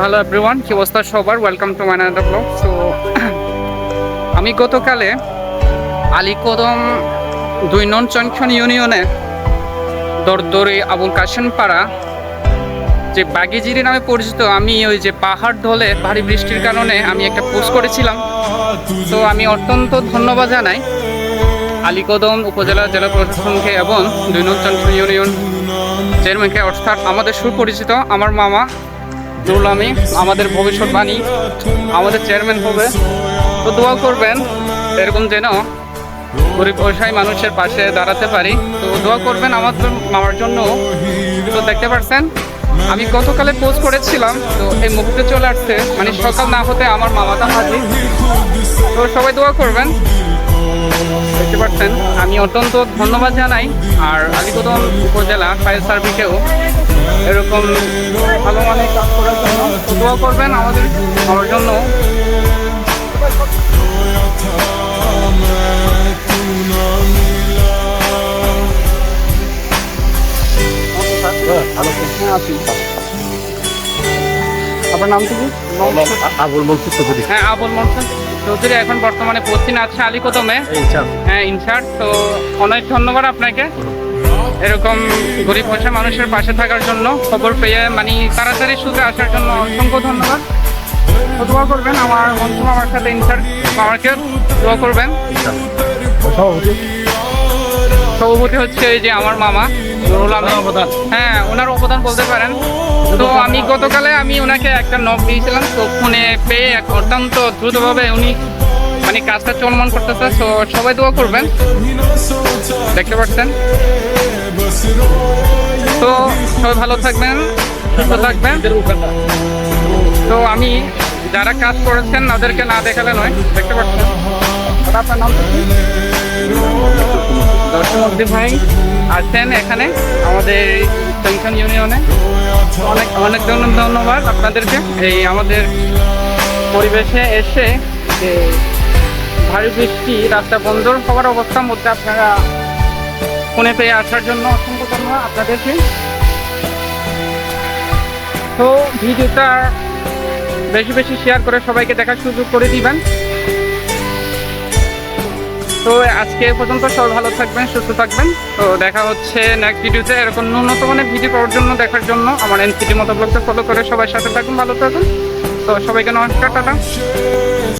Hello everyone, কি অবস্থা সবার? Welcome to my another blog. So আমি গতকালে আলীকদম ২ নং জংশন ইউনিয়নে দরদরি আবুল কাশেম পাড়া যে বাগিজিরি নামে পরিচিত, আমি ওই যে পাহাড় ঢলে ভারী বৃষ্টির কারণে আমি একটা পোস্ট করেছিলাম। তো আমি অত্যন্ত ধন্যবাদ জানাই আলীকদম উপজেলা জেলা প্রশাসনকে এবং ২ নং জংশন ইউনিয়ন চেয়ারম্যানকে, অর্থাৎ আমাদের সুপরিচিত আমার মামা নুরুল আমিন, আমাদের ভবিষ্যৎবাণী, আমাদের চেয়ারম্যান হবে। তো দোয়া করবেন এরকম যেন গরিব অসহায় মানুষের পাশে দাঁড়াতে পারি। তো দোয়া করবেন আমাদের মামার জন্য। তো দেখতে পাচ্ছেন আমি গতকালে পোস্ট করেছিলাম, তো এই মুহূর্তে চলে আসছে, মানে সকাল না হতে আমার মামাটা হাজির। তো সবাই দোয়া করবেন। দেখতে পাচ্ছেন আমি অত্যন্ত ধন্যবাদ জানাই। আর আলীকদম উপজেলা ফায়ার সার্ভিসেও এরকম ভালো মানের কাজ করার জন্য দোয়া করবেন আমাদের আমার জন্য। আপনার নাম কি? আবুল মনসুর চৌধুরী। হ্যাঁ, আবুল মনসুর চৌধুরী এখন বর্তমানে পোস্টিং আছে আলীকদমে, হ্যাঁ ইনচার্জ। তো অনেক ধন্যবাদ আপনাকে এরকম গরিব অসহায় মানুষের পাশে থাকার জন্য, খবর পেয়ে মানে তাড়াতাড়ি সুযোগ আসার জন্য অসংখ্য ধন্যবাদ। দোয়া করবেন আমার বন্ধু আমার সাথে ইনচার্জ আমাকে দোয়া করবেন। সভাপতি হচ্ছে এই যে আমার মামা নুরুল আমিন। হ্যাঁ, ওনার অবদান বলতে পারেন। তো আমি গতকালে ওনাকে একটা নক দিয়েছিলাম, তো ফোনে পেয়ে অত্যন্ত দ্রুতভাবে উনি মানে কাজটা চলমান করতেছে। তো সবাই দোয়া করবেন। দেখতে পাচ্ছেন, তো সবাই ভালো থাকবেন, সুস্থ থাকবেন। তো আমি যারা কাজ করেছেন তাদেরকে না দেখালে নয়। দেখতে পাচ্ছেন আপনার নাম দর্শন ভাই আছেন এখানে আমাদের জংশন ইউনিয়নে। অনেক অনেক ধন্যবাদ আপনাদেরকে এই আমাদের পরিবেশে এসে যে ভারী বৃষ্টি রাস্তা বন্ধ হওয়ার অবস্থার মধ্যে আপনারা ফোনে পেয়ে আসার জন্য অসংখ্য ধন্যবাদ আপনাদেরকে। তো ভিডিওটা বেশি বেশি শেয়ার করে সবাইকে দেখার সুযোগ করে দিবেন। তো আজকে পর্যন্ত সবাই ভালো থাকবেন, সুস্থ থাকবেন। তো দেখা হচ্ছে নেক্সট ভিডিওতে। এরকম ন্যূনতম মানের ভিডিও পাওয়ার জন্য দেখার জন্য আমার এনসিটি মতো ব্লগটা ফলো করে সবার সাথে থাকুন, ভালো থাকুন। তো সবাইকে নমস্কার, টাটা।